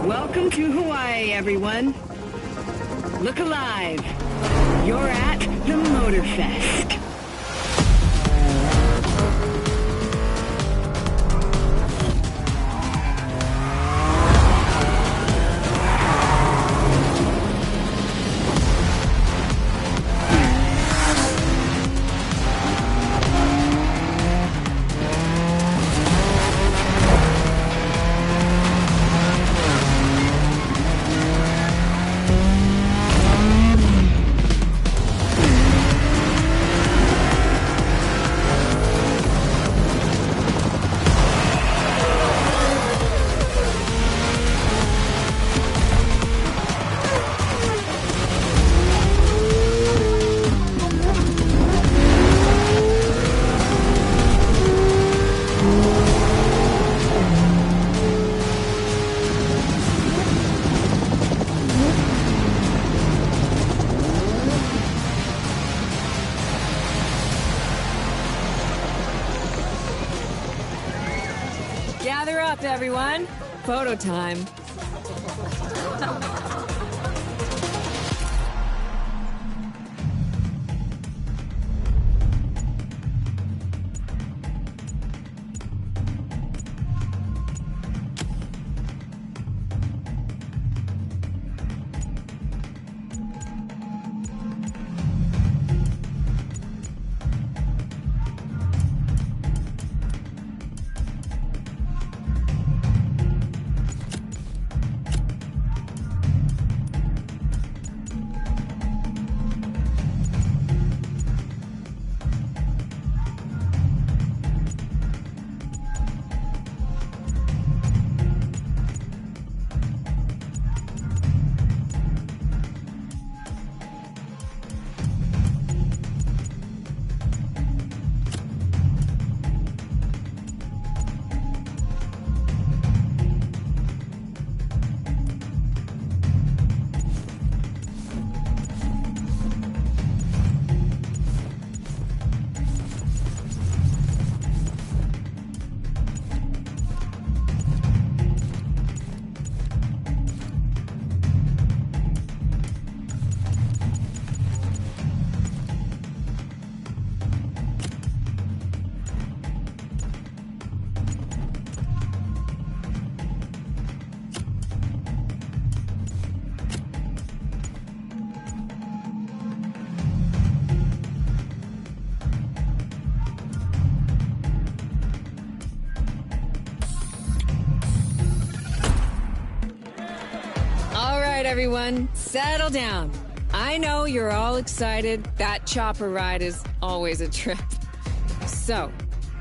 Welcome to Hawaii, everyone. Look alive. You're at the Motorfest. Gather up, everyone. Photo time. Everyone, settle down. I know you're all excited. That chopper ride is always a trip. So,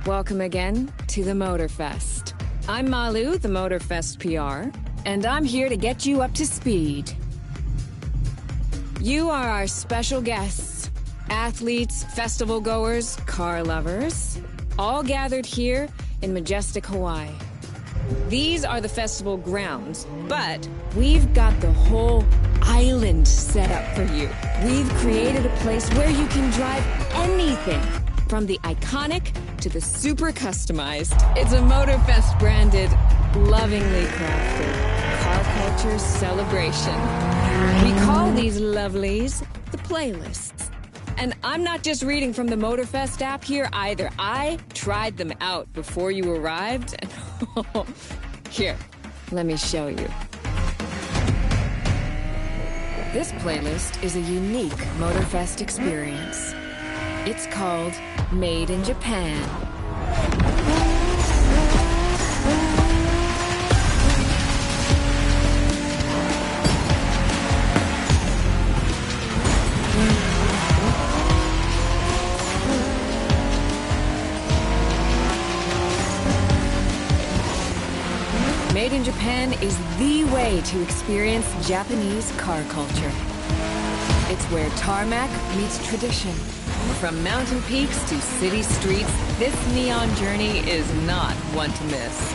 welcome again to the Motorfest. I'm Malu, the Motorfest PR, and I'm here to get you up to speed. You are our special guests, athletes, festival goers, car lovers, all gathered here in majestic Hawaii. These are the festival grounds, but we've got the whole island set up for you. We've created a place where you can drive anything, from the iconic to the super customized. It's a Motorfest branded, lovingly crafted car culture celebration. We call these lovelies the playlists. And I'm not just reading from the Motorfest app here either. I tried them out before you arrived. And here, let me show you. This playlist is a unique Motorfest experience. It's called Made in Japan. Made in Japan is the way to experience Japanese car culture. It's where tarmac meets tradition. From mountain peaks to city streets, this neon journey is not one to miss.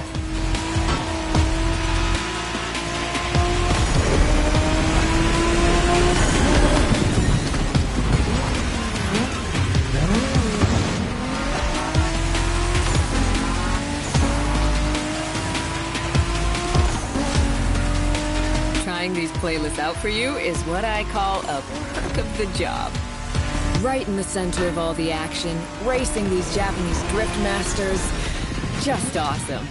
next playlist out for you is what I call a perk of the job. Right in the center of all the action, racing these Japanese drift masters. Just awesome.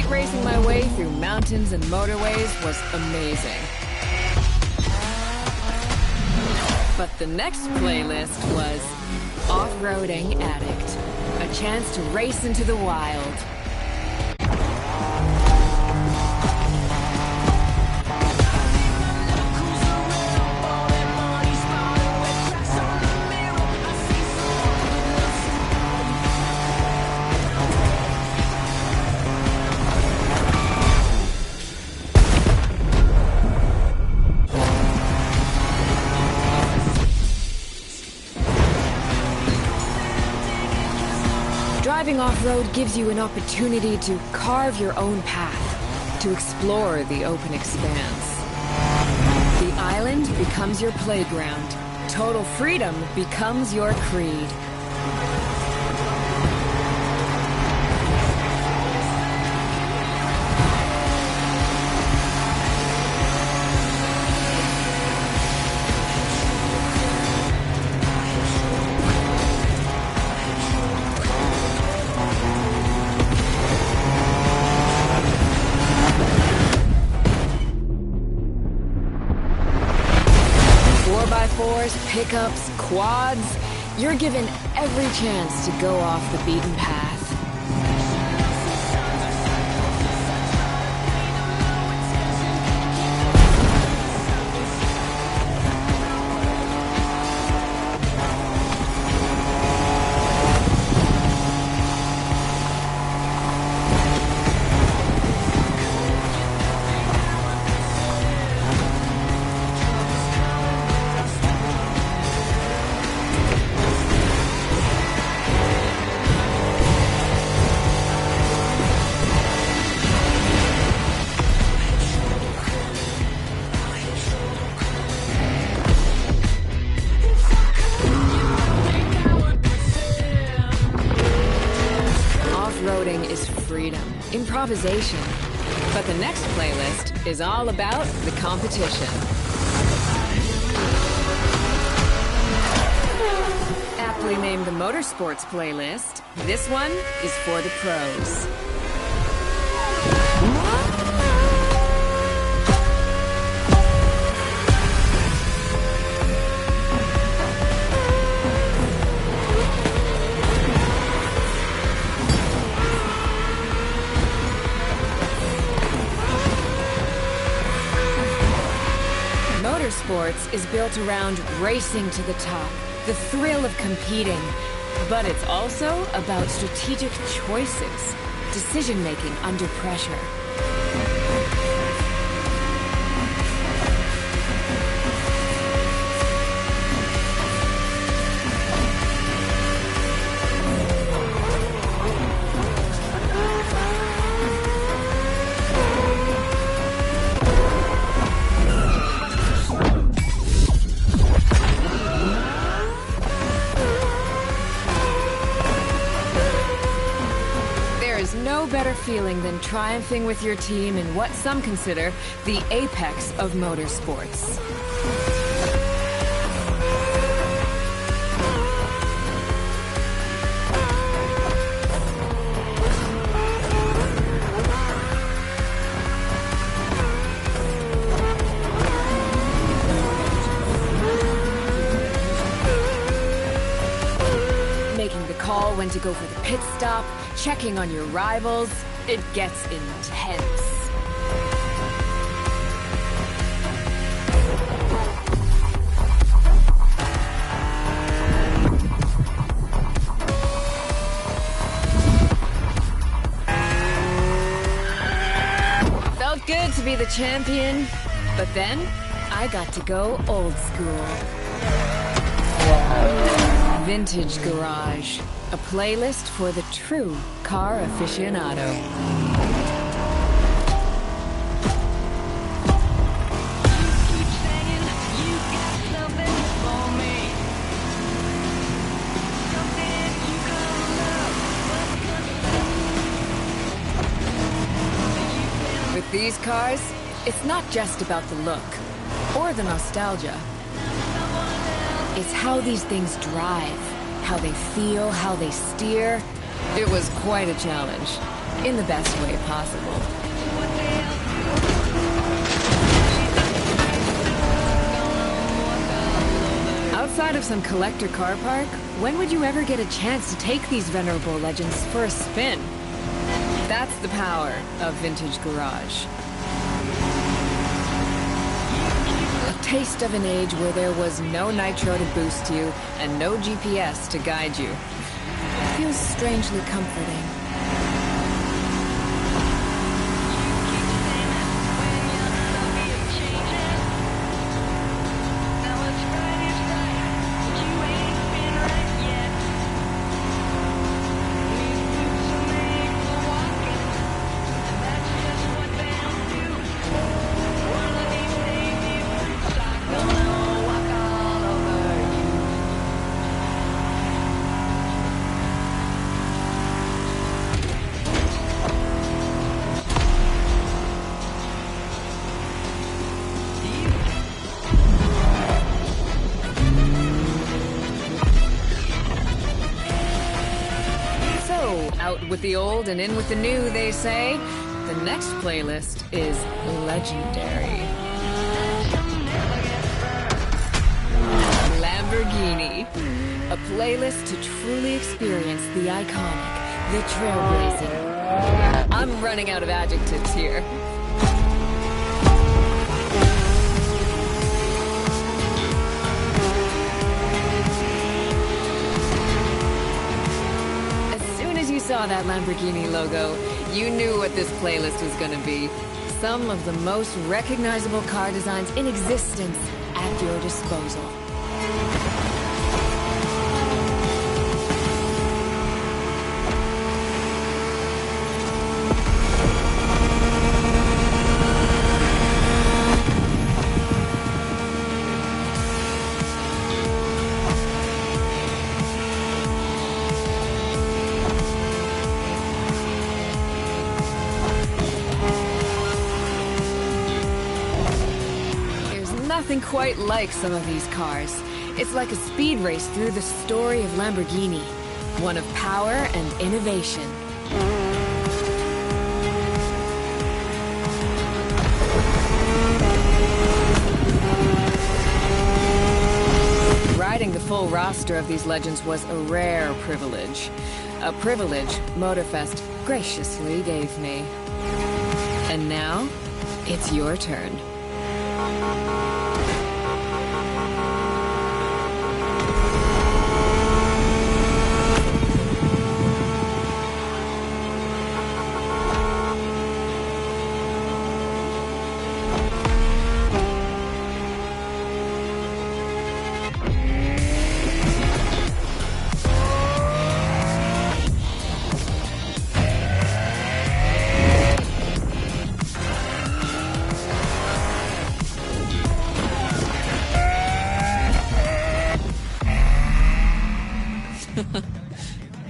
Racing my way through mountains and motorways was amazing. But the next playlist was Off-Roading Addict, a chance to race into the wild. Driving off-road gives you an opportunity to carve your own path, to explore the open expanse. The island becomes your playground. Total freedom becomes your creed. Pickups, quads, you're given every chance to go off the beaten path. Is freedom, improvisation. But the next playlist is all about the competition. Aptly named the Motorsports playlist, this one is for the pros. Motorsports is built around racing to the top, the thrill of competing. But it's also about strategic choices, decision-making under pressure. No better feeling than triumphing with your team in what some consider the apex of motorsports. Making the call when to go for the pit stop, checking on your rivals, it gets intense. champion, but then I got to go old school. Vintage Garage, a playlist for the true car aficionado. With these cars, it's not just about the look or the nostalgia. It's how these things drive, how they feel, how they steer. It was quite a challenge, in the best way possible. Outside of some collector car park, when would you ever get a chance to take these venerable legends for a spin? That's the power of Vintage Garage. A taste of an age where there was no nitro to boost you and no GPS to guide you. It feels strangely comforting. Out with the old and in with the new, they say. The next playlist is legendary. Lamborghini. A playlist to truly experience the iconic, the trailblazing. I'm running out of adjectives here. Saw that Lamborghini logo, you knew what this playlist was gonna be. Some of the most recognizable car designs in existence at your disposal. Nothing quite like some of these cars. It's like a speed race through the story of Lamborghini. One of power and innovation. Riding the full roster of these legends was a rare privilege. A privilege Motorfest graciously gave me. And now, it's your turn.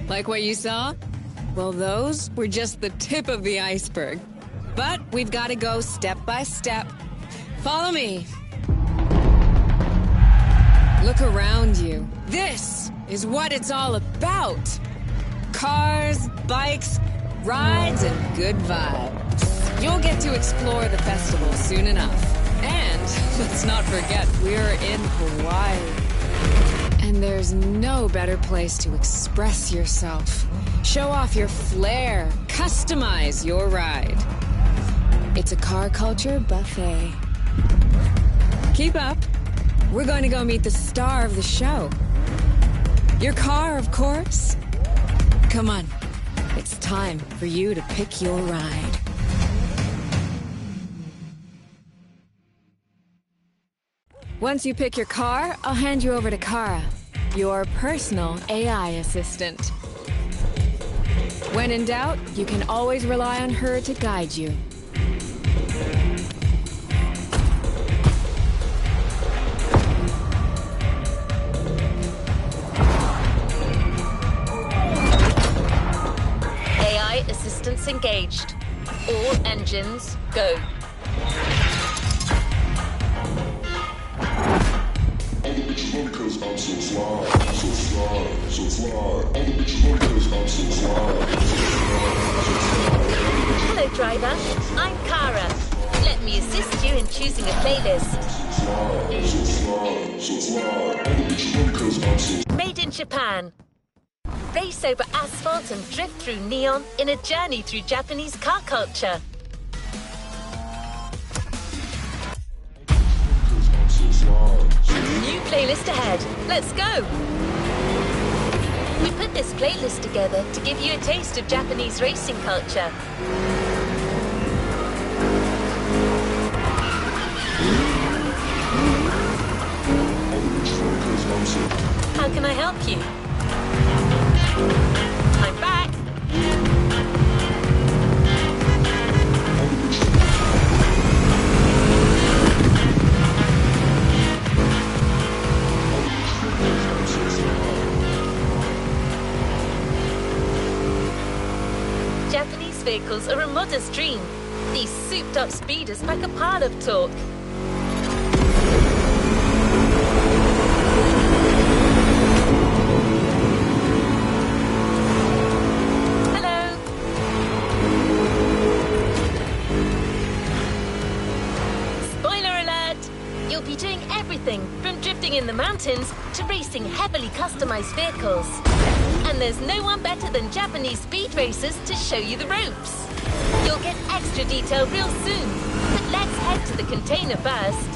Like what you saw? Well, those were just the tip of the iceberg. But we've got to go step by step. Follow me. Look around you. This is what it's all about. Cars, bikes, rides, and good vibes. You'll get to explore the festival soon enough. And let's not forget, we're in Hawaii. And there's no better place to express yourself. Show off your flair. Customize your ride. It's a car culture buffet. Keep up. We're going to go meet the star of the show. Your car, of course. Come on. It's time for you to pick your ride. Once you pick your car, I'll hand you over to Kara, your personal AI assistant. When in doubt, you can always rely on her to guide you. AI assistance engaged. All engines, go. All the bitches love me cause I'm so fly, so fly, so fly. All the bitches love me cause I'm so fly, so fly. Hello, driver. I'm Kara. Let me assist you in choosing a playlist. Made in Japan. Race over asphalt and drift through neon in a journey through Japanese car culture. New playlist ahead. Let's go! We put this playlist together to give you a taste of Japanese racing culture. How can I help you? I'm back! Japanese vehicles are a modest dream. These souped-up speeders pack a pile of torque. Hello. Spoiler alert! You'll be doing everything from drifting in the mountains to racing heavily customized vehicles. And there's no one better than Japanese speed racers to show you the ropes. You'll get extra detail real soon, but let's head to the container first.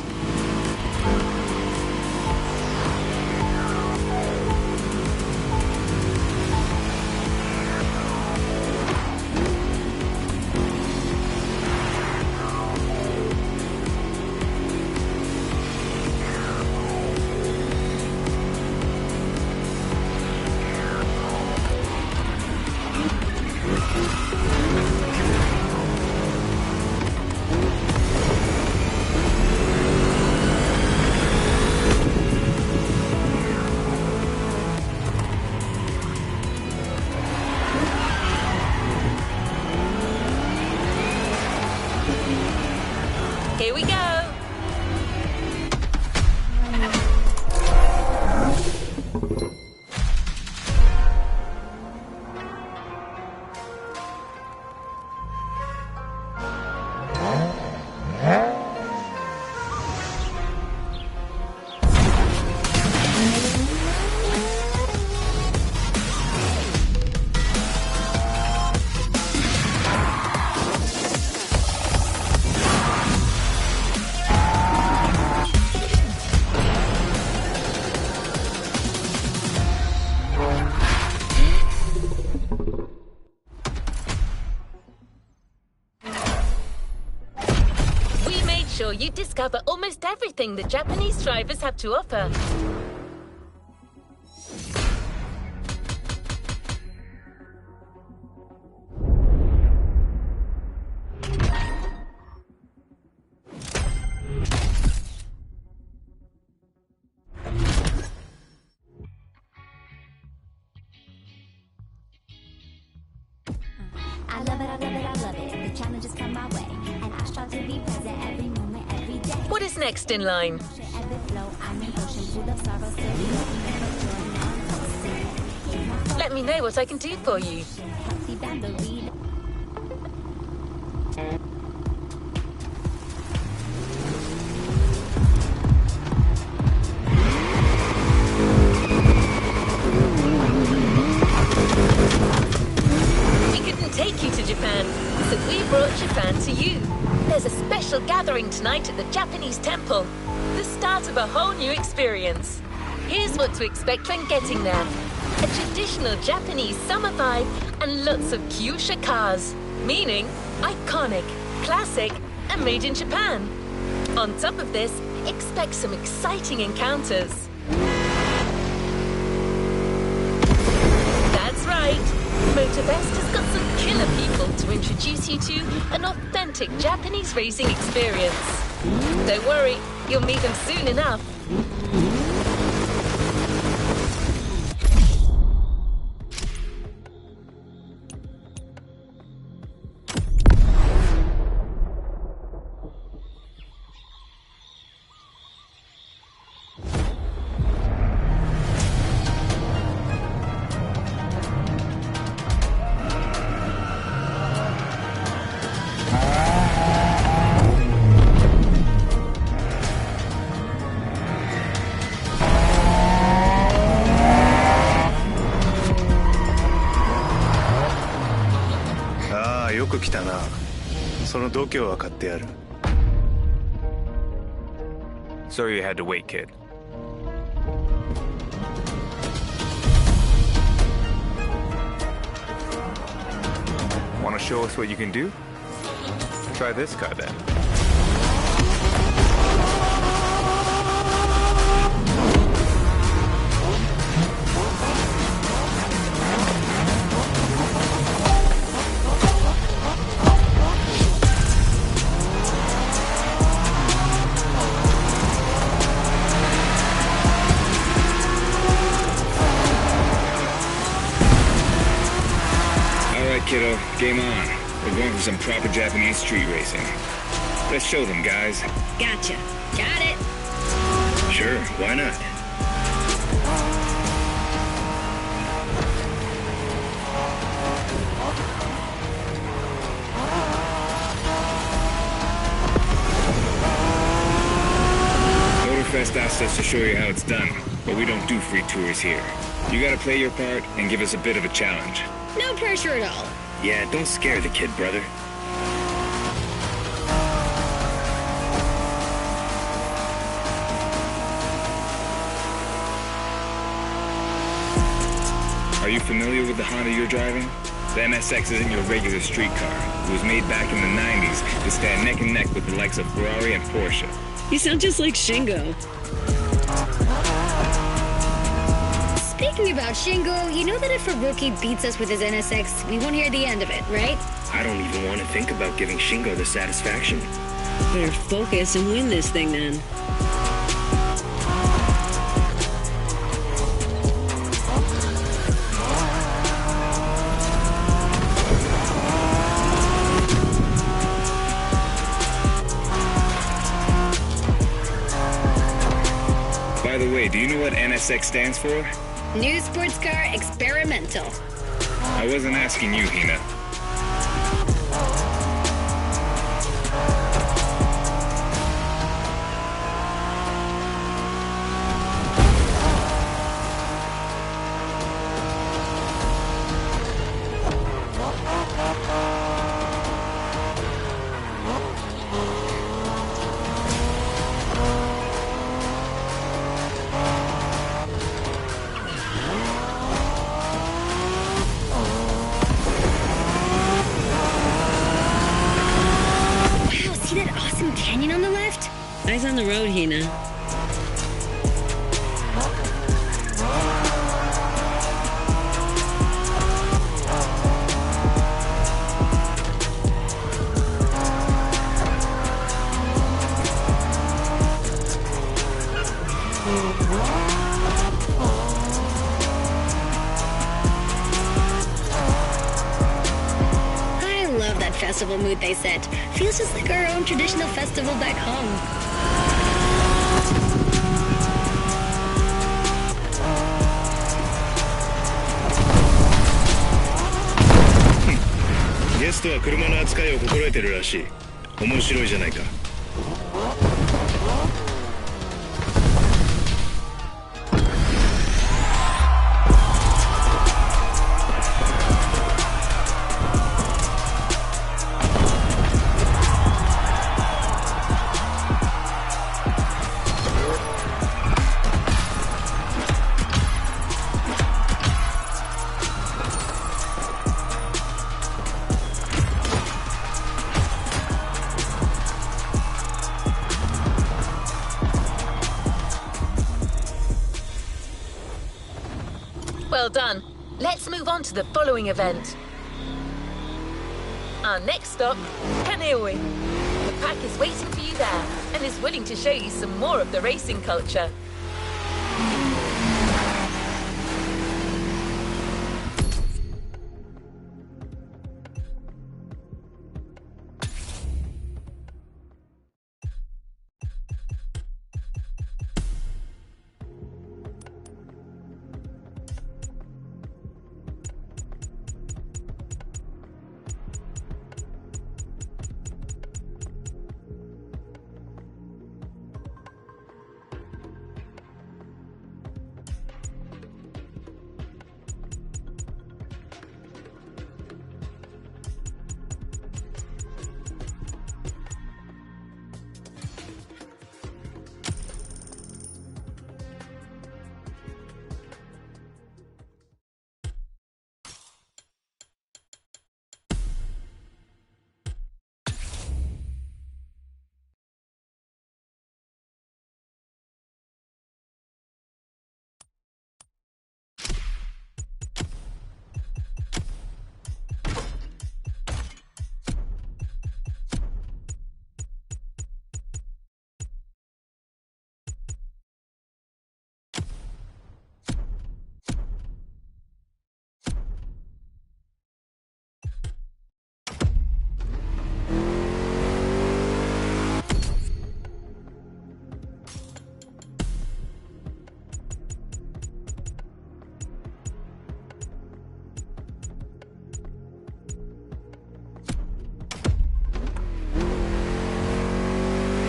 Here we go! Sure you discover almost everything that Japanese drivers have to offer. I love it, I love it, I love it. The challenges come my way, and I strive to be present every moment, every day. What is next in line? Let me know what I can do for you. Take you to Japan, so we brought Japan to you. There's a special gathering tonight at the Japanese temple, the start of a whole new experience. Here's what to expect when getting there. A traditional Japanese summer vibe and lots of kyusha cars, meaning iconic, classic, and made in Japan. On top of this, expect some exciting encounters. That's right. Motorfest has got some killer people to introduce you to an authentic Japanese racing experience. Don't worry, you'll meet them soon enough. Sorry you had to wait, kid. Want to show us what you can do? Try this car then. Kiddo, game on. We're going for some proper Japanese street racing. Let's show them, guys. Gotcha. Got it. Sure, why not? Motorfest asked us to show you how it's done, but we don't do free tours here. You gotta play your part and give us a bit of a challenge. No pressure at all. Yeah, don't scare the kid, brother. Are you familiar with the Honda you're driving? The NSX isn't your regular street car. It was made back in the 90s to stand neck and neck with the likes of Ferrari and Porsche. You sound just like Shingo. Speaking about Shingo, you know that if a rookie beats us with his NSX, we won't hear the end of it, right? I don't even want to think about giving Shingo the satisfaction. Better focus and win this thing then. By the way, do you know what NSX stands for? New sports car experimental. I wasn't asking you, Hina. Eyes on the road, Hina. I love that festival mood they set. Feels just like our own traditional festival back home.ゲストは車の扱いを心得てるらしい。面白いじゃないか。well done. Let's move on to the following event. Our next stop, Kaneohe. The pack is waiting for you there and is willing to show you some more of the racing culture.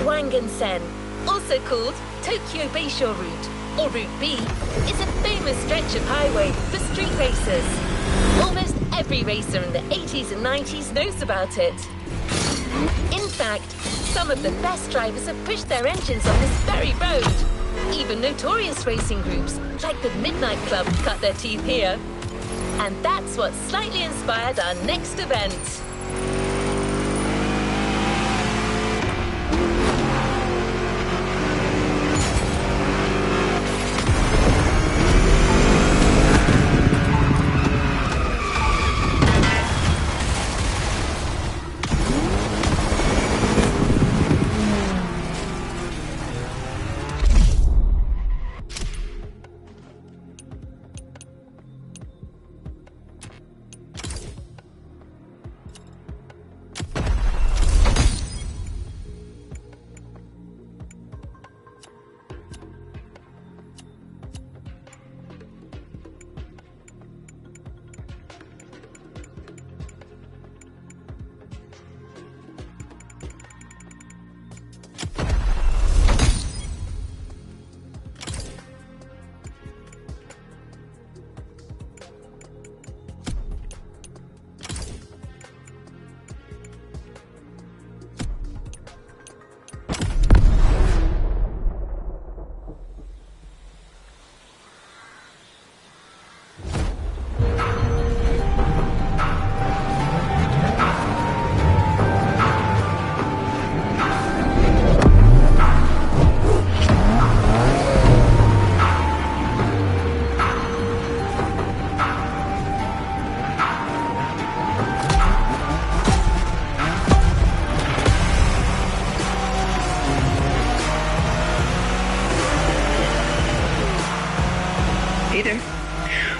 Wangan-sen, also called Tokyo Bayshore Route, or Route B, is a famous stretch of highway for street racers. Almost every racer in the 80s and 90s knows about it. In fact, some of the best drivers have pushed their engines on this very road. Even notorious racing groups, like the Midnight Club, cut their teeth here. And that's what slightly inspired our next event.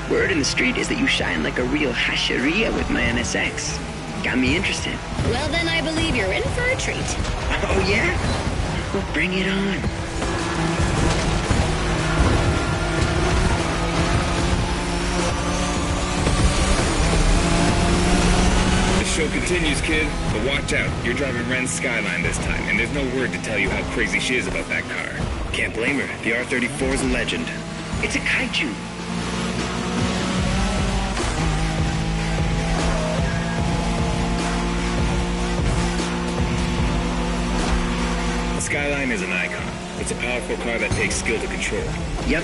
Word in the street is that you shine like a real hasheria with my NSX. Got me interested. Well, then I believe you're in for a treat. Oh, yeah? Well, bring it on. The show continues, kid. But watch out. You're driving Ren's Skyline this time, and there's no word to tell you how crazy she is about that car. Can't blame her. The R-34 is a legend. It's a kaiju. Skyline is an icon. It's a powerful car that takes skill to control. Yep.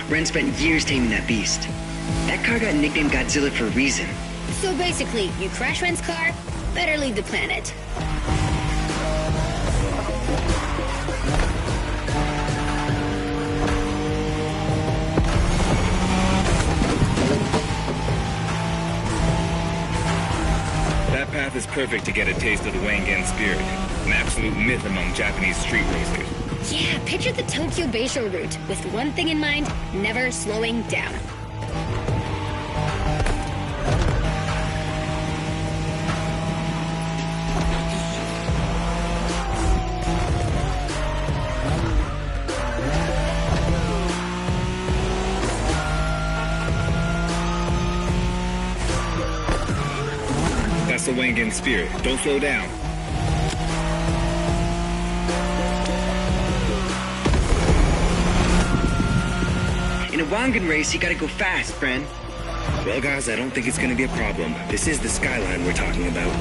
Ren spent years taming that beast. That car got nicknamed Godzilla for a reason. So basically, you crash Ren's car, better leave the planet. is perfect to get a taste of the Wangan spirit, an absolute myth among Japanese street racers. Yeah, picture the Tokyo Beisho route, with one thing in mind, never slowing down. That's the Wangan spirit. Don't slow down. In a Wangan race, you gotta go fast, friend. Well, guys, I don't think it's gonna be a problem. This is the skyline we're talking about.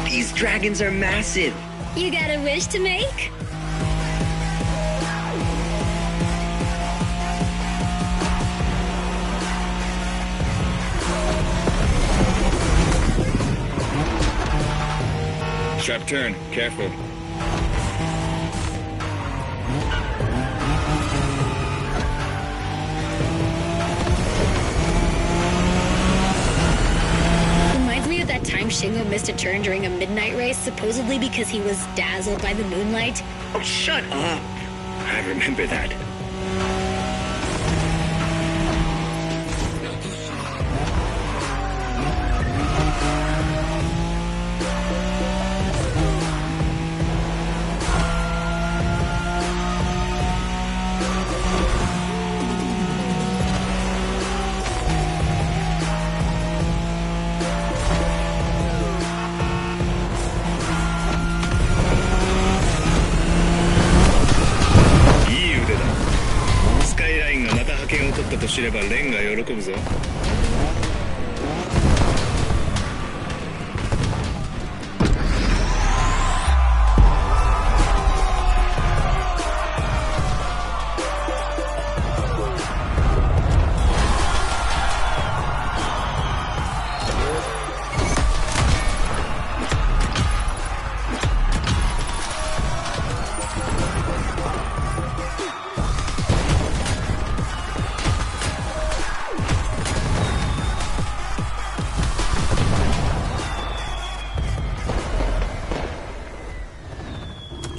These dragons are massive. You got a wish to make? Sharp turn. Careful. Reminds me of that time Shingo missed a turn during a midnight race, supposedly because he was dazzled by the moonlight. Oh, shut up. I remember that.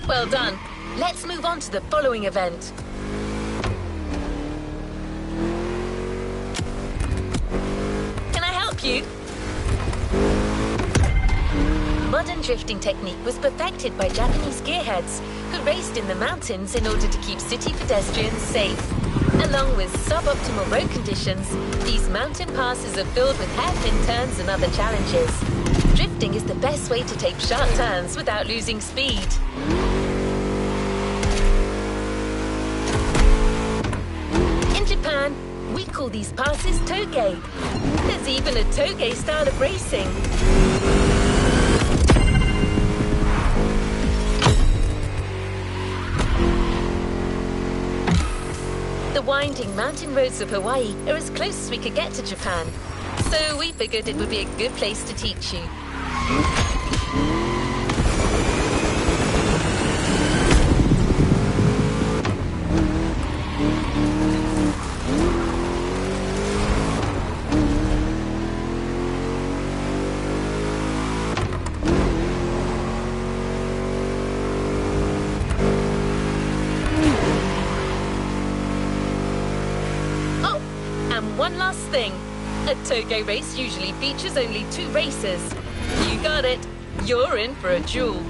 Well done. Let's move on to the following event. Can I help you? Modern drifting technique was perfected by Japanese gearheads who raced in the mountains in order to keep city pedestrians safe. Along with suboptimal road conditions, these mountain passes are filled with hairpin turns and other challenges. Drifting is the best way to take sharp turns without losing speed. In Japan, we call these passes toge. There's even a toge style of racing. The winding mountain roads of Hawaii are as close as we could get to Japan, so we figured it would be a good place to teach you. One last thing. A toge race usually features only 2 racers. You got it. You're in for a duel.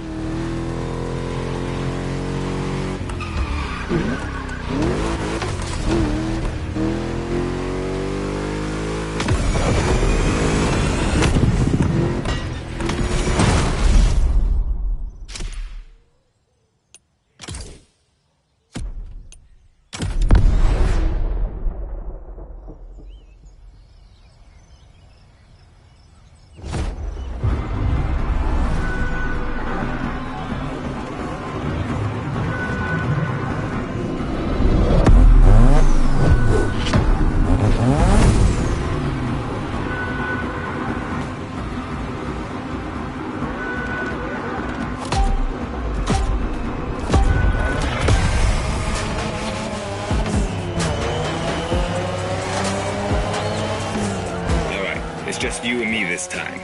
this time.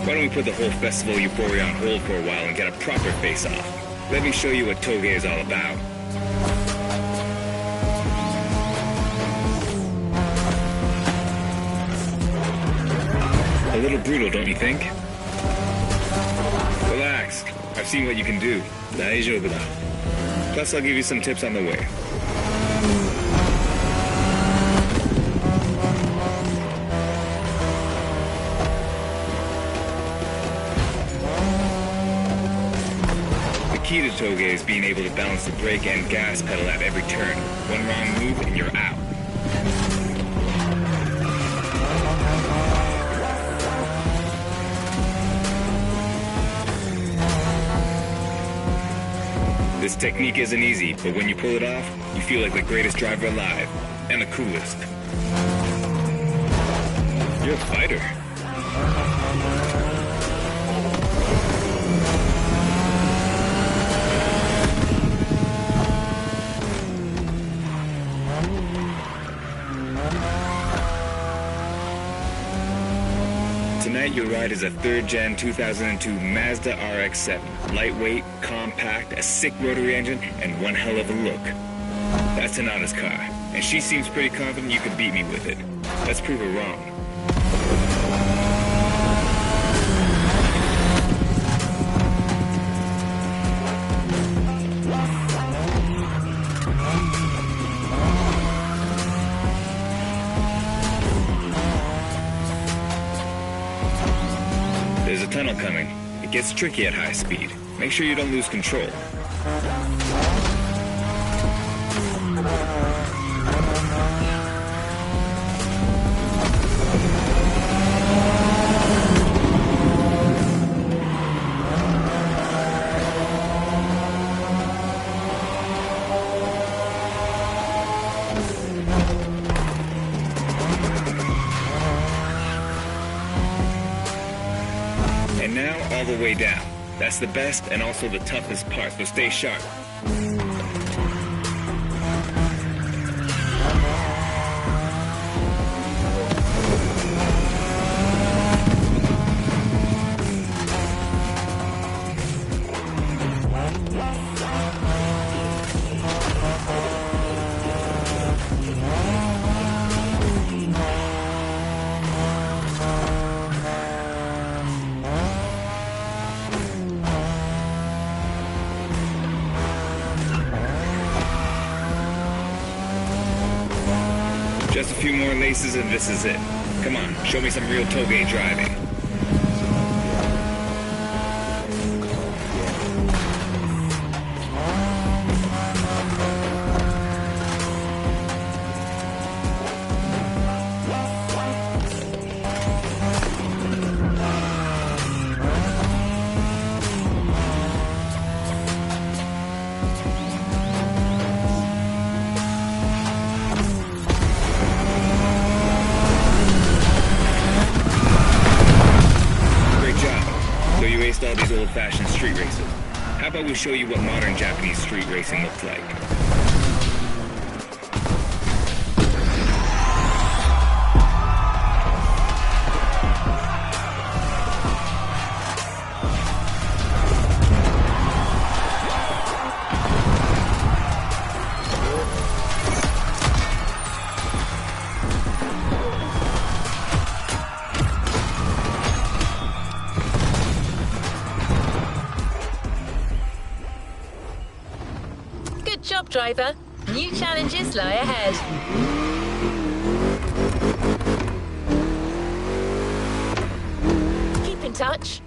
Why don't we put the whole festival euphoria on hold for a while and get a proper face-off? Let me show you what Toge is all about. A little brutal, don't you think? Relax. I've seen what you can do. Daijoubu da. Plus, I'll give you some tips on the way. The key to Toge is being able to balance the brake and gas pedal at every turn. One wrong move and you're out. This technique isn't easy, but when you pull it off, you feel like the greatest driver alive, and the coolest. You're a fighter. Tonight your ride is a 3rd Gen 2002 Mazda RX-7. Lightweight, compact, a sick rotary engine, and one hell of a look. That's Tanada's car, and she seems pretty confident you could beat me with it. Let's prove her wrong. There's a tunnel coming. It gets tricky at high speed. Make sure you don't lose control. And now, all the way down. That's the best and also the toughest part, so stay sharp. Just a few more laces and this is it. Come on, show me some real Toge driving. All these old-fashioned street races. How about we show you what modern Japanese street racing looks like? Good job, driver. New challenges lie ahead. Keep in touch.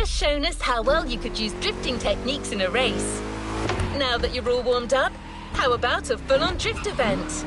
just shown us how well you could use drifting techniques in a race. Now that you're all warmed up, how about a full-on drift event?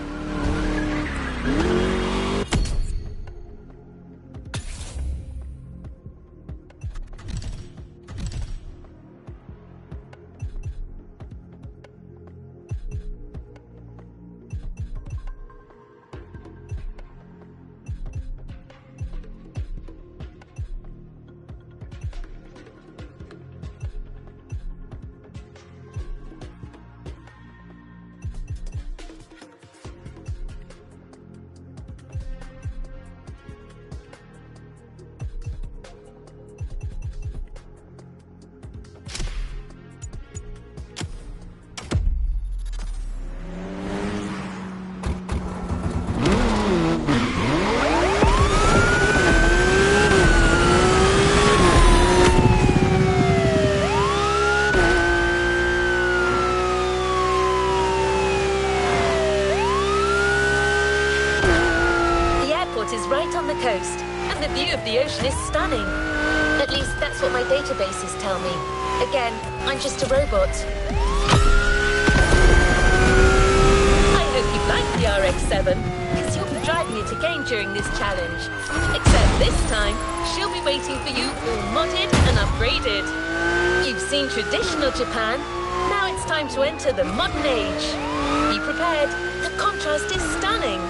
The ocean is stunning. At least that's what my databases tell me. Again, I'm just a robot. I hope you like the RX-7, because you'll be driving it again during this challenge. Except this time, she'll be waiting for you all modded and upgraded. You've seen traditional Japan. Now it's time to enter the modern age. Be prepared. The contrast is stunning.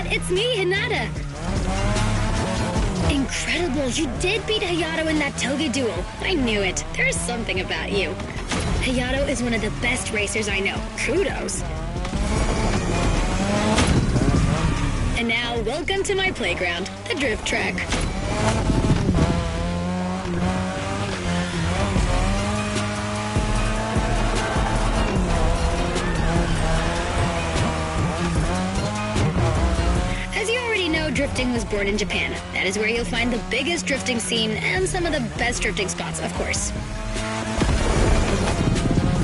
It's me, Hinata. Incredible, you did beat Hayato in that toga duel. I knew it. There's something about you. Hayato is one of the best racers I know. Kudos. And now, welcome to my playground, the drift track. Drifting was born in Japan. That is where you'll find the biggest drifting scene and some of the best drifting spots, of course.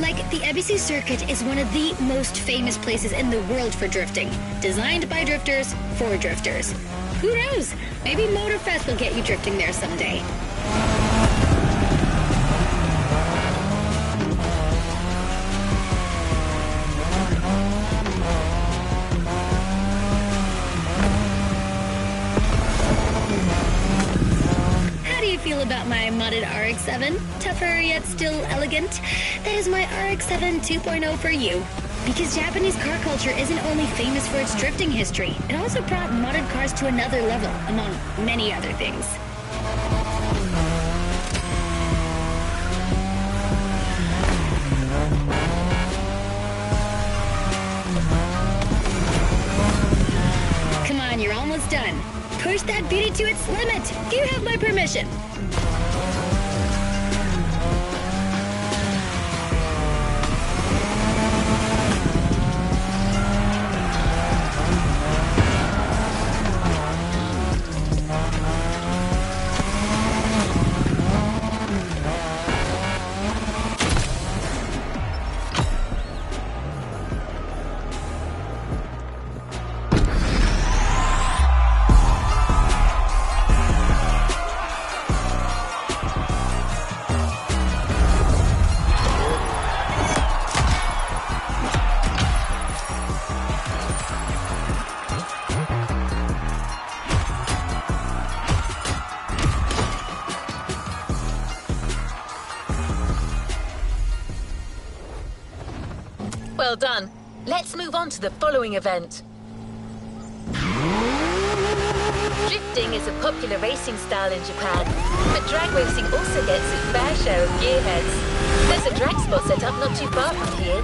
Like, the Ebisu Circuit is one of the most famous places in the world for drifting. Designed by drifters, for drifters. Who knows? Maybe Motorfest will get you drifting there someday. Feel about my modded RX-7? Tougher yet still elegant? That is my RX-7 2.0 for you. Because Japanese car culture isn't only famous for its drifting history, it also brought modded cars to another level, among many other things. Come on, you're almost done. Push that beauty to its limit. You have my permission. Well done. Let's move on to the following event. Drifting is a popular racing style in Japan, but drag racing also gets its fair share of gearheads. There's a drag spot set up not too far from here.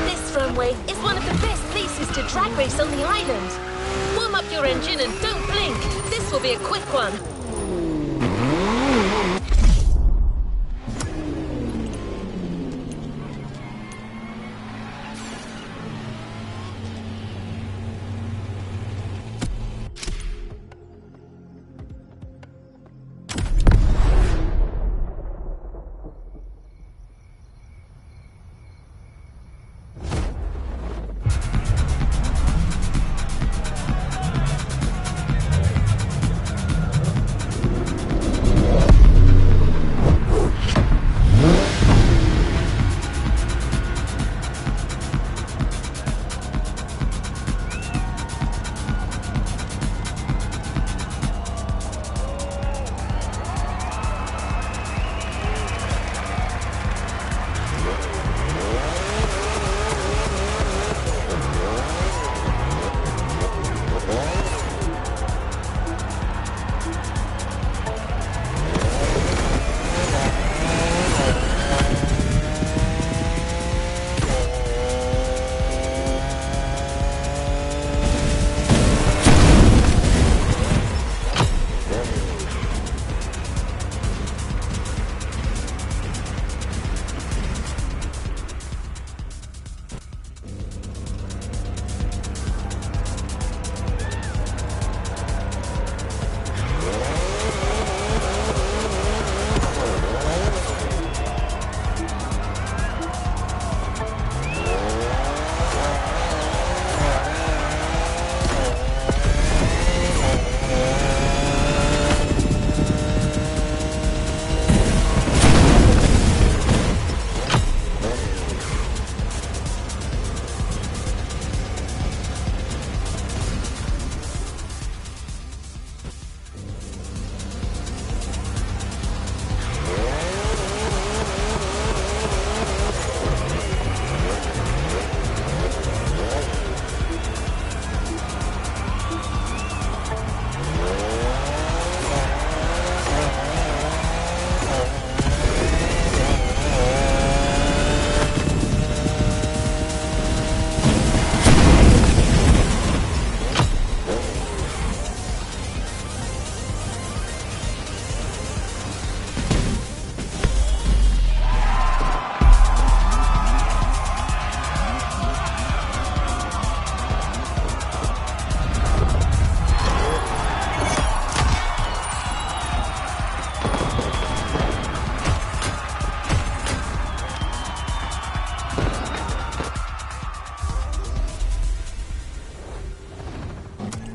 This runway is one of the best places to drag race on the island. Warm up your engine and don't blink. This will be a quick one.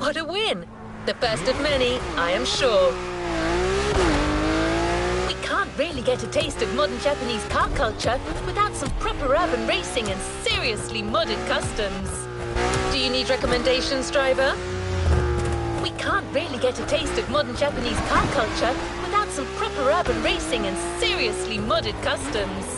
What a win! The first of many, I am sure. We can't really get a taste of modern Japanese car culture without some proper urban racing and seriously modded customs. Do you need recommendations, driver? We can't really get a taste of modern Japanese car culture without some proper urban racing and seriously modded customs.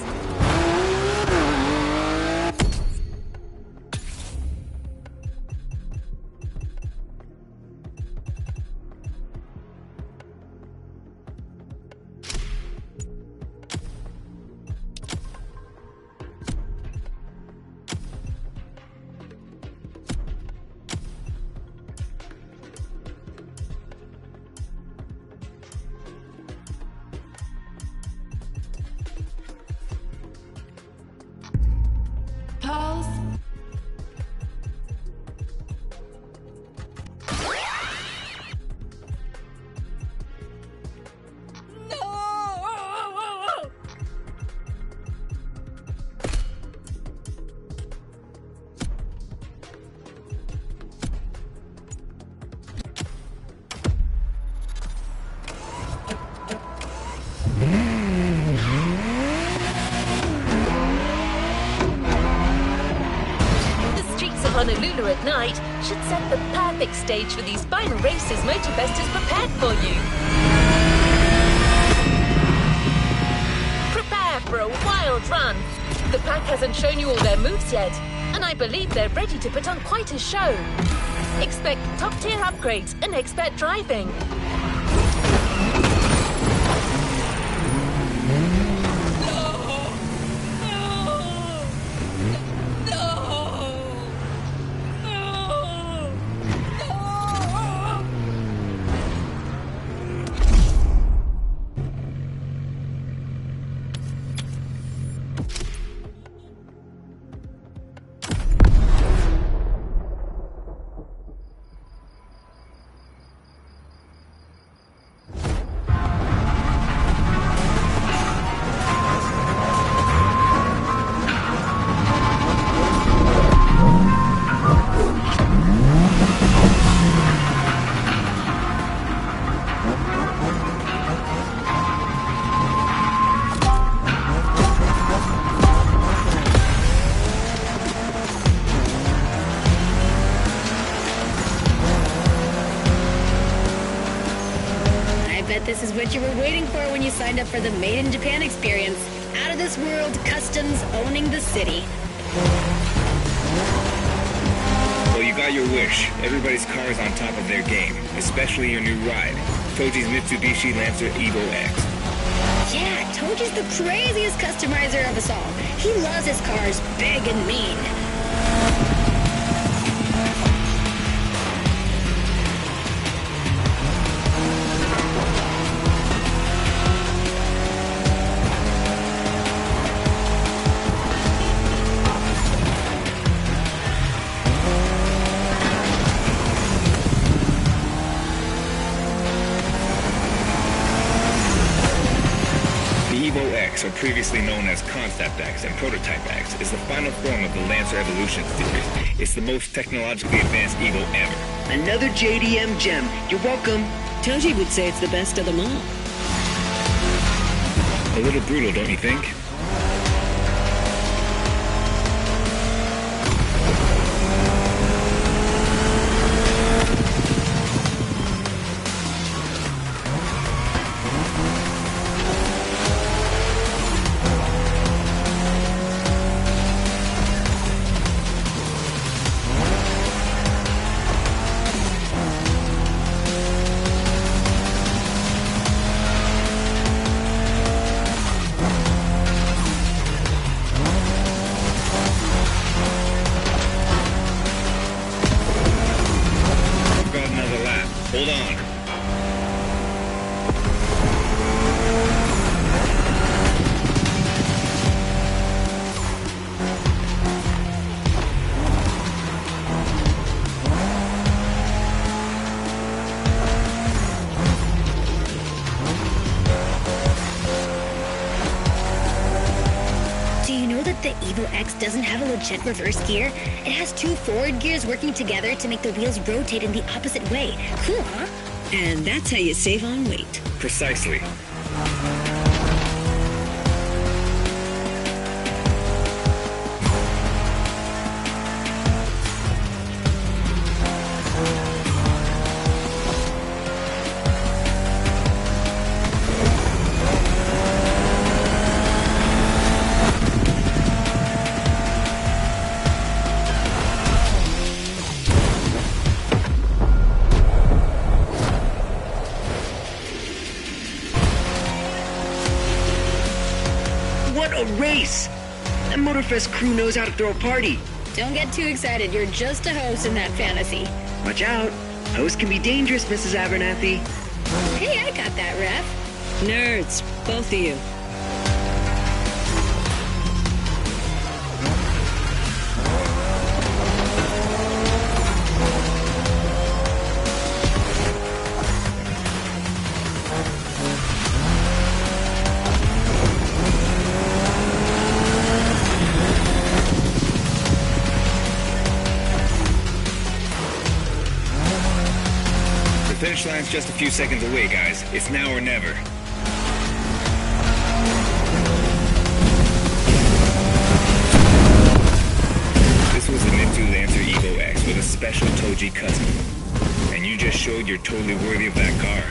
Pause. Honolulu at night should set the perfect stage for these final races Motorfest has prepared for you. Prepare for for a wild run. The pack hasn't shown you all their moves yet, and I believe they're ready to put on quite a show. Expect top-tier upgrades and expert driving. This is what you were waiting for when you signed up for the Made in Japan experience. Out of this world customs owning the city. Well, you got your wish. Everybody's car is on top of their game, especially your new ride, Toji's Mitsubishi Lancer Evo X. Yeah, Toji's the craziest customizer of us all. He loves his cars big and mean. Or previously known as Concept X and Prototype X, is the final form of the Lancer Evolution series. It's the most technologically advanced Evo ever. Another JDM gem. You're welcome. Toji would say it's the best of them all. A little brutal, don't you think? Hold on. Do you know that the Evo X doesn't have a legit reverse gear? It has two forward gears working together to make the wheels rotate in the opposite way. Cool, huh? And that's how you save on weight. Precisely. What a race! That Motorfest crew knows how to throw a party. Don't get too excited. You're just a host in that fantasy. Watch out. Hosts can be dangerous, Mrs. Abernathy. Hey, I got that, Ref. Nerds, both of you. The finish line's just a few seconds away, guys. It's now or never. This was the Mitsu Lancer Evo X with a special Toji custom. And you just showed you're totally worthy of that car.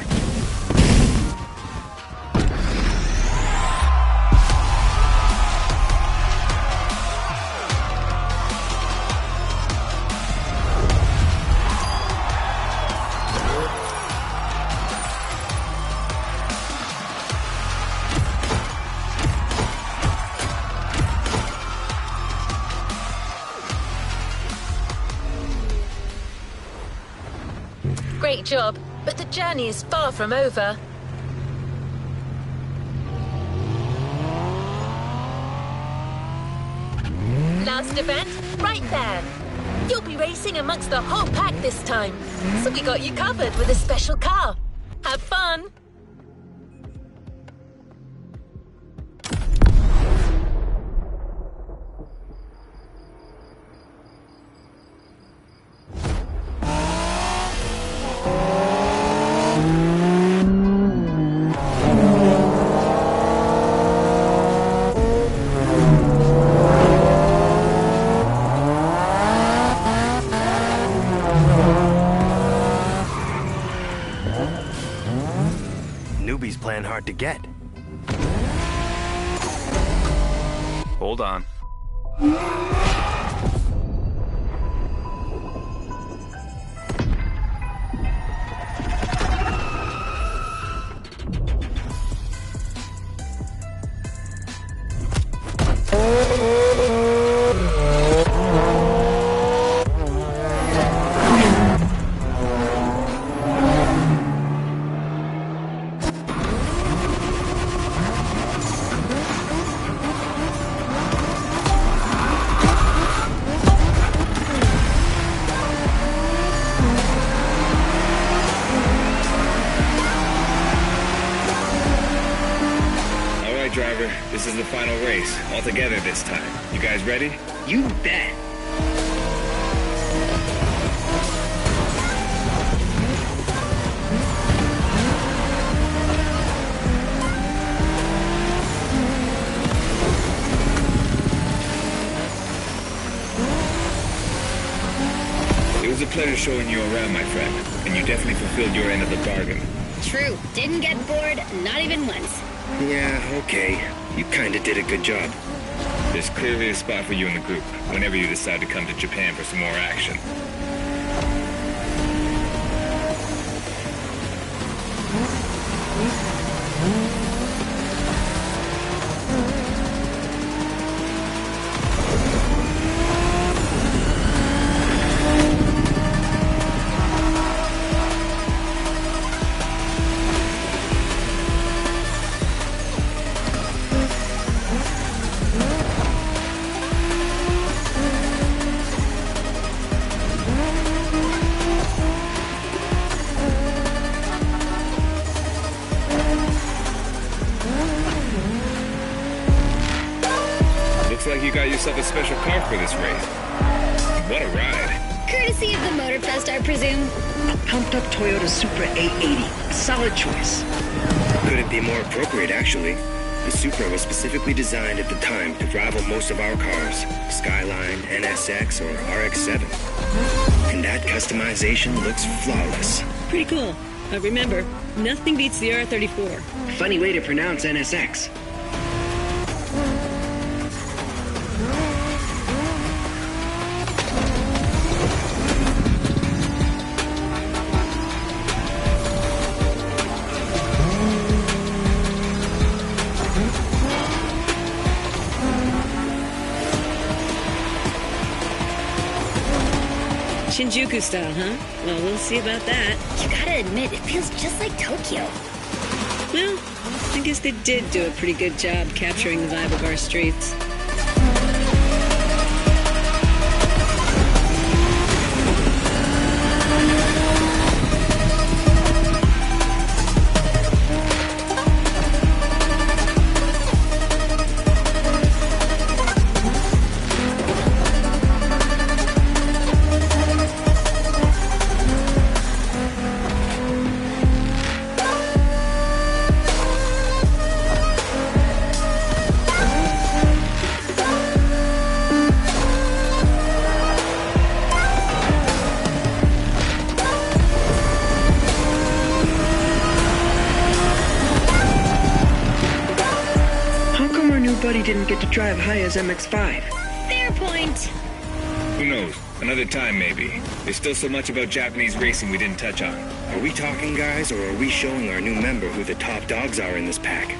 great job, but the journey is far from over. Last event, right there. You'll be racing amongst the whole pack this time, so we got you covered with a special car. Have fun! Newbies playing hard to get. Hold on. Driver, this is the final race, all together this time. You guys ready? You bet. It was a pleasure showing you around, my friend, and you definitely fulfilled your end of the bargain. True. Didn't get bored, not even once. Yeah, okay. You kinda did a good job. There's clearly a spot for you in the group, whenever you decide to come to Japan for some more action. Looks like you got yourself a special car for this race. What a ride. Courtesy of the Motorfest, I presume. A pumped-up Toyota Supra 880. A solid choice. Couldn't be more appropriate, actually. The Supra was specifically designed at the time to rival most of our cars. Skyline, NSX, or RX-7. And that customization looks flawless. Pretty cool. Remember, nothing beats the R34. Funny way to pronounce NSX. Shinjuku style, huh? Well, we'll see about that. You gotta admit, it feels just like Tokyo. Well, I guess they did do a pretty good job capturing the vibe of our streets. Buddy didn't get to drive high as MX-5. Fair point. Who knows? Another time, maybe. There's still so much about Japanese racing we didn't touch on. Are we talking, guys, or are we showing our new member who the top dogs are in this pack?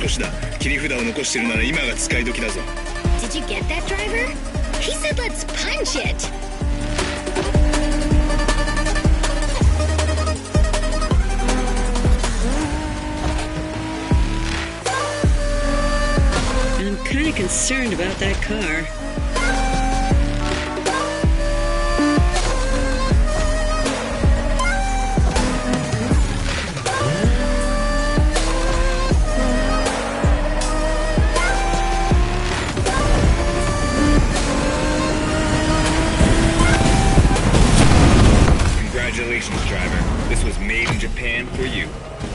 年だ。切り札を残してるなら今が使い時だぞ。 Did you get that, driver? He said let's punch it. I'm kind of concerned about that car. Congratulations, driver. This was made in Japan for you.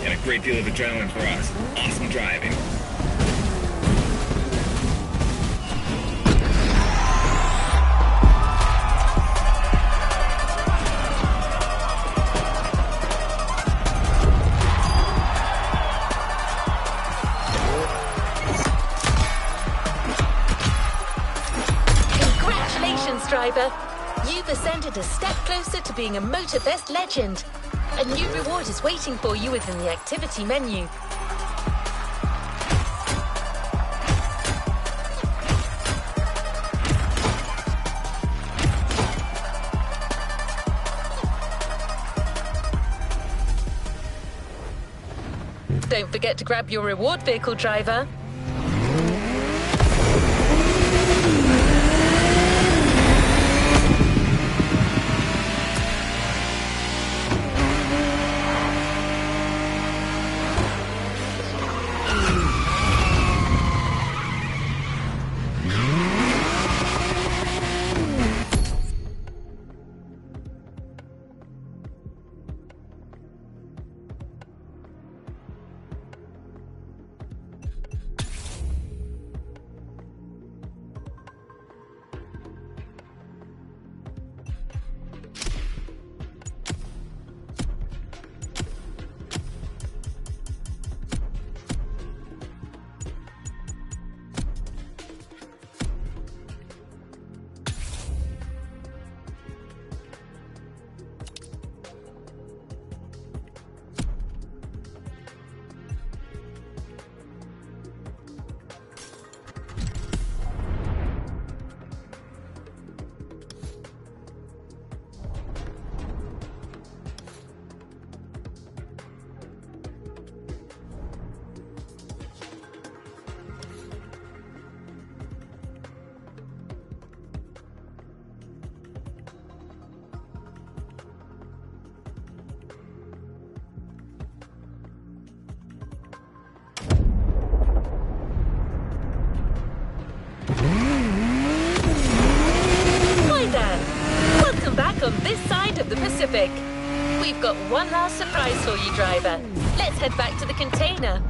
And a great deal of adrenaline for us. Awesome driving. Congratulations, driver. You've ascended a step closer to being a Motorfest legend. A new reward is waiting for you within the activity menu. Don't forget to grab your reward vehicle, driver. Hi there! Welcome back on this side of the Pacific. We've got one last surprise for you, driver. Let's head back to the container.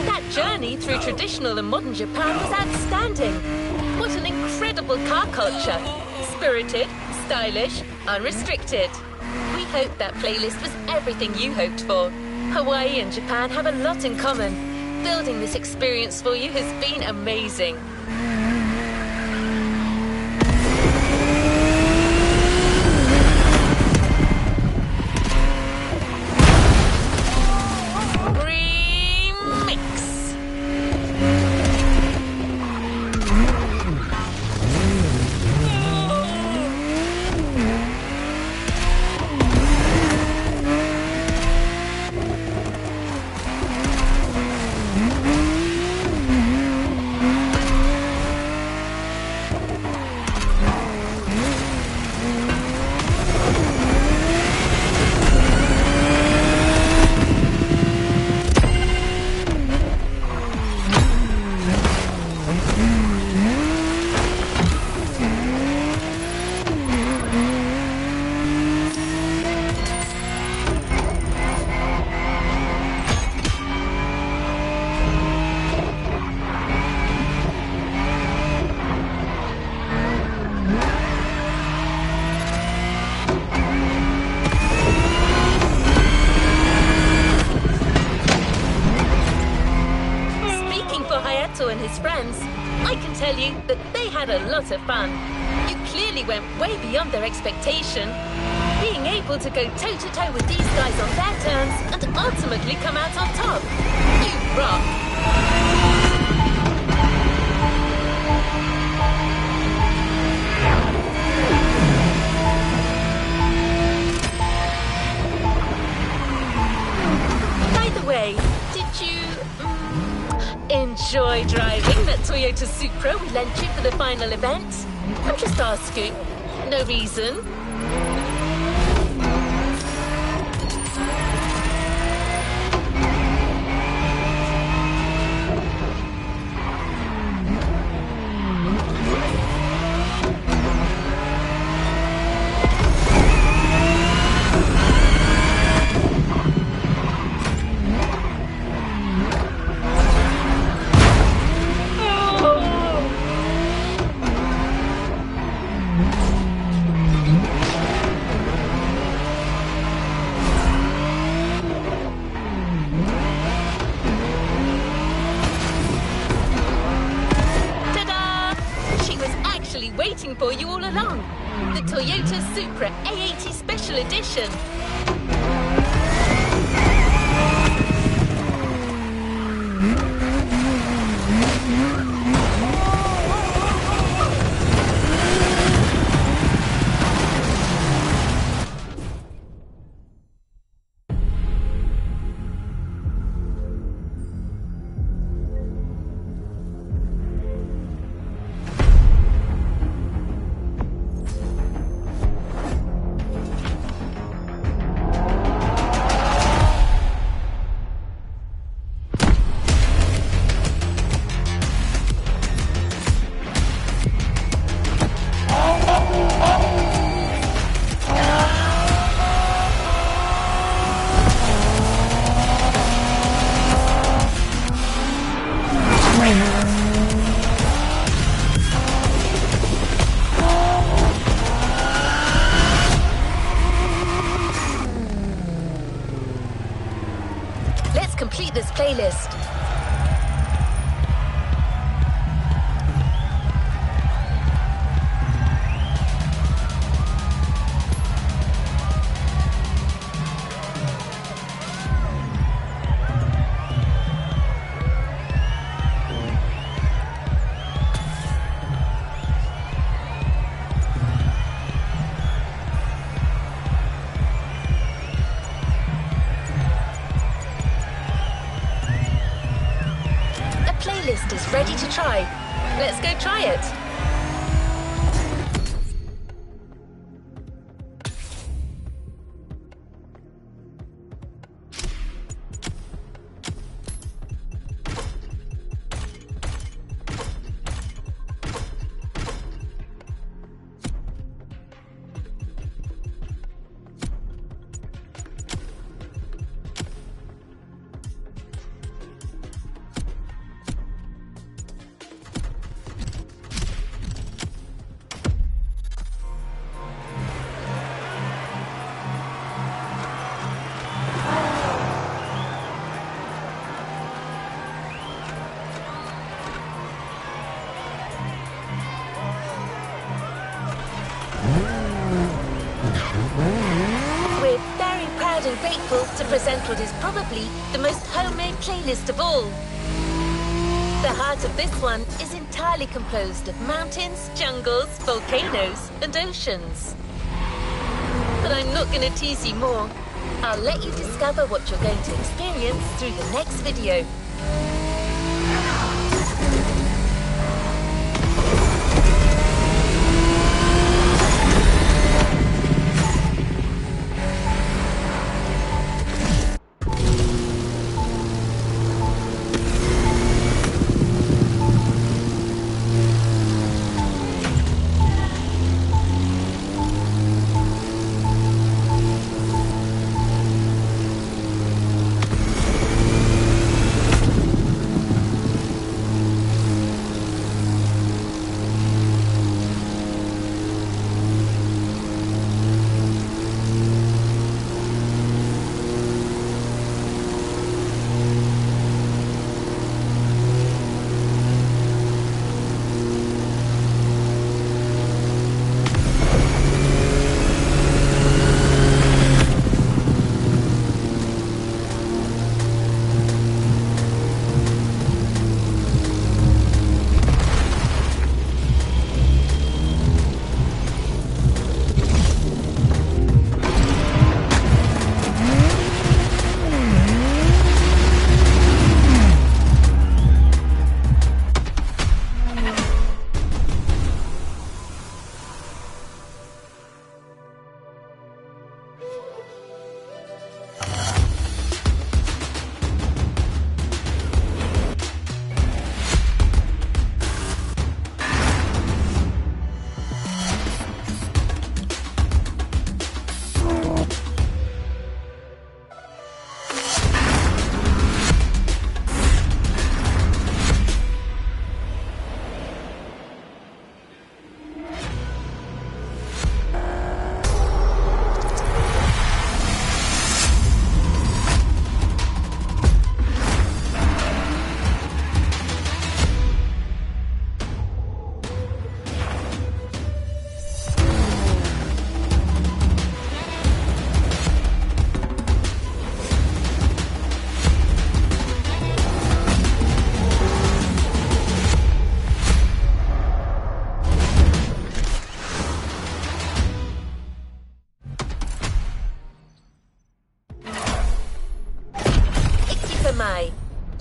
That journey through traditional and modern Japan was outstanding. What an incredible car culture. Spirited, stylish, unrestricted. We hope that playlist was everything you hoped for. Hawaii and Japan have a lot in common. Building this experience for you has been amazing. close friends, I can tell you that they had a lot of fun. You clearly went way beyond their expectation. Being able to go toe-to-toe with these guys on their terms and ultimately come out on top. You rock! Way, did you enjoy driving that Toyota Supra we lent you for the final event? I'm just asking. No reason. Waiting for you all along. The Toyota Supra A80 Special Edition. Let's complete this playlist. Playlist is ready to try. Let's go try it. We're very proud and grateful to present what is probably the most homemade playlist of all. The heart of this one is entirely composed of mountains, jungles, volcanoes, and oceans. But I'm not going to tease you more. I'll let you discover what you're going to experience through the next video.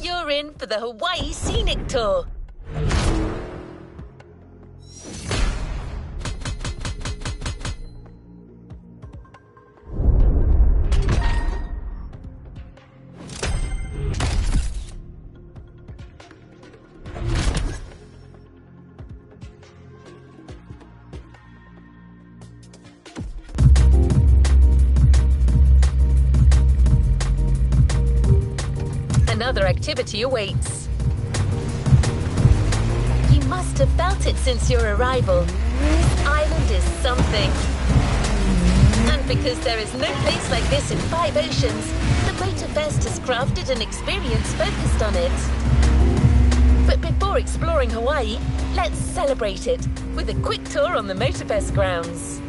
You're in for the Hawaii Scenic Tour. Another activity awaits. You must have felt it since your arrival. This island is something. And because there is no place like this in 5 oceans, the Motorfest has crafted an experience focused on it. But before exploring Hawaii, let's celebrate it with a quick tour on the Motorfest grounds.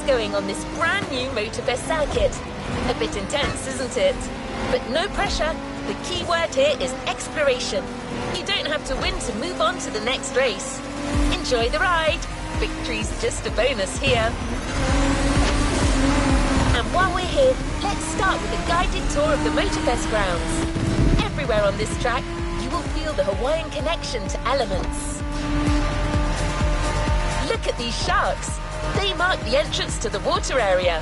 going on this brand new Motorfest circuit. A bit intense, isn't it? But no pressure. The key word here is exploration. You don't have to win to move on to the next race. Enjoy the ride. Victory's just a bonus here. And while we're here, let's start with a guided tour of the Motorfest grounds. Everywhere on this track, you will feel the Hawaiian connection to elements. Look at these sharks. They mark the entrance to the water area.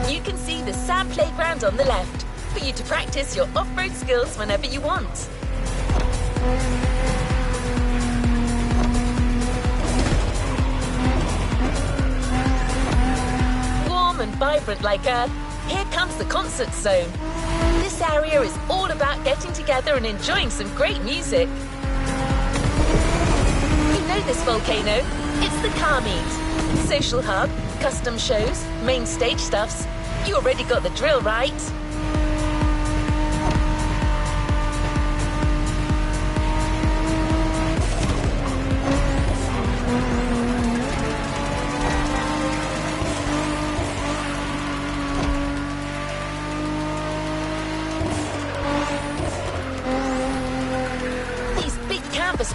You can see the sand playground on the left for you to practice your off-road skills whenever you want. vibrant like Earth, here comes the concert zone. This area is all about getting together and enjoying some great music. You know this volcano? It's the car meet. Social hub, custom shows, main stage stuffs. You already got the drill, right?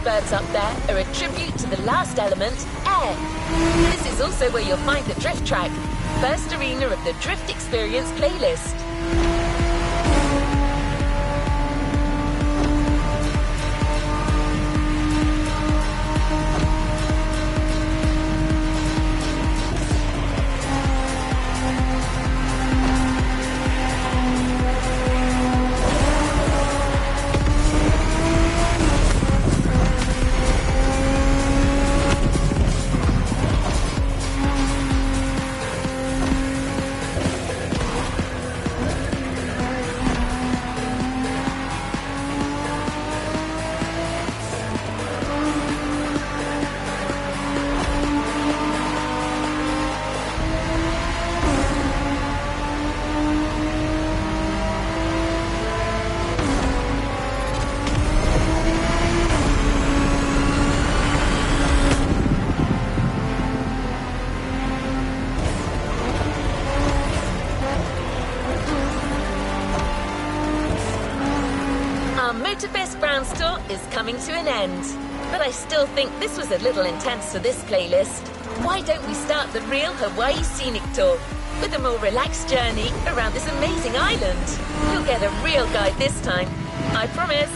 Birds up there are a tribute to the last element, air. This is also where you'll find the drift track, first arena of the Drift Experience playlist. Motorfest Ground Tour is coming to an end, but I still think this was a little intense for this playlist. Why don't we start the real Hawaii Scenic Tour with a more relaxed journey around this amazing island? You'll get a real guide this time, I promise.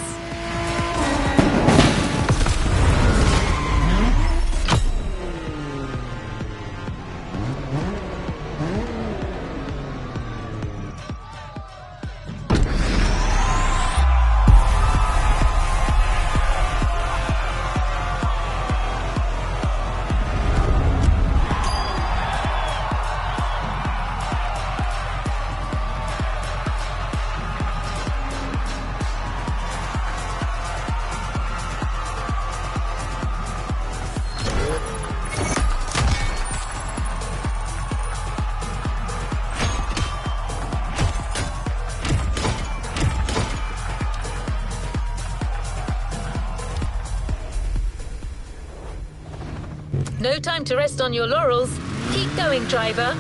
No time to rest on your laurels. Keep going, driver.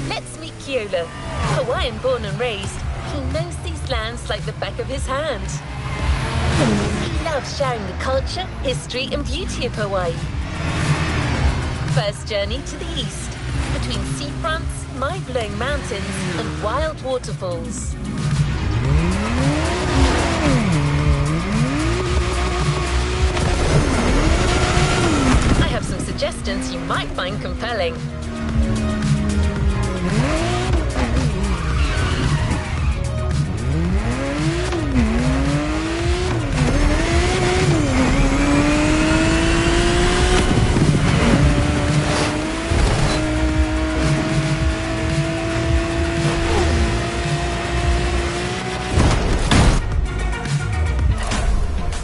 Let's meet Keola. Hawaiian born and raised, he knows these lands like the back of his hand. He loves sharing the culture, history, and beauty of Hawaii. First journey to the east, between seafronts, mind-blowing mountains, and wild waterfalls. I have some suggestions you might find compelling.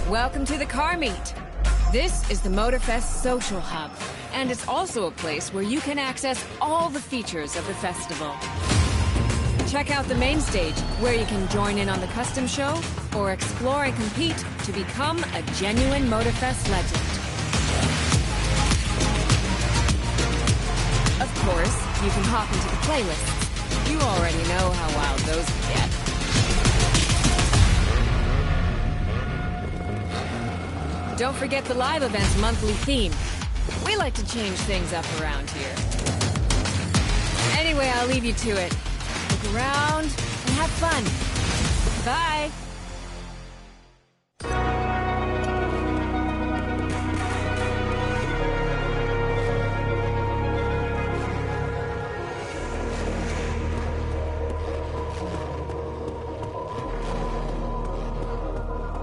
Welcome to the car meet. This is the Motorfest Social Hub, and it's also a place where you can access all the features of the festival. Check out the main stage, where you can join in on the custom show, or explore and compete to become a genuine Motorfest legend. Of course, you can hop into the playlists. You already know how wild those can get. Don't forget the live event's monthly theme. We like to change things up around here. Anyway, I'll leave you to it. Look around and have fun. Bye!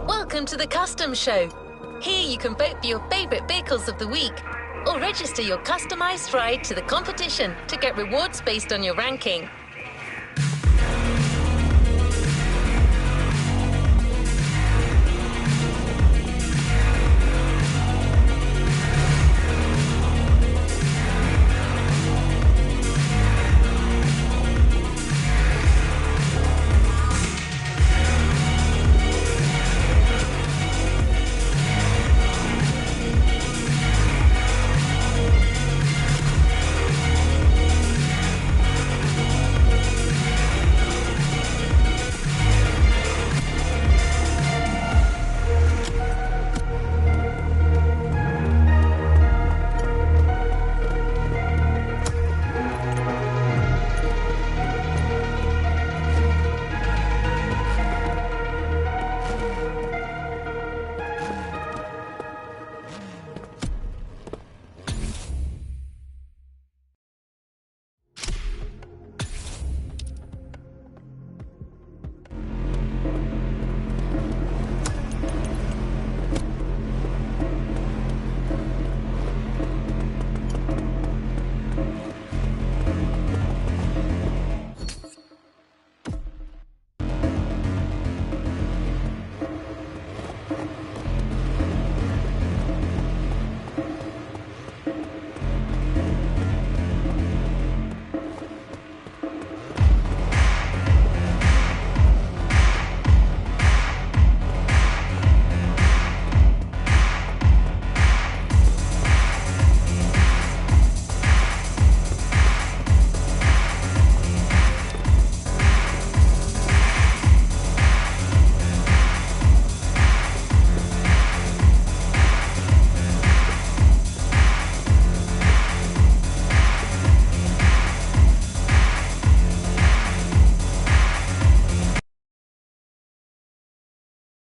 Welcome to the Custom Show. Here you can vote for your favorite vehicles of the week. or register your customized ride to the competition to get rewards based on your ranking.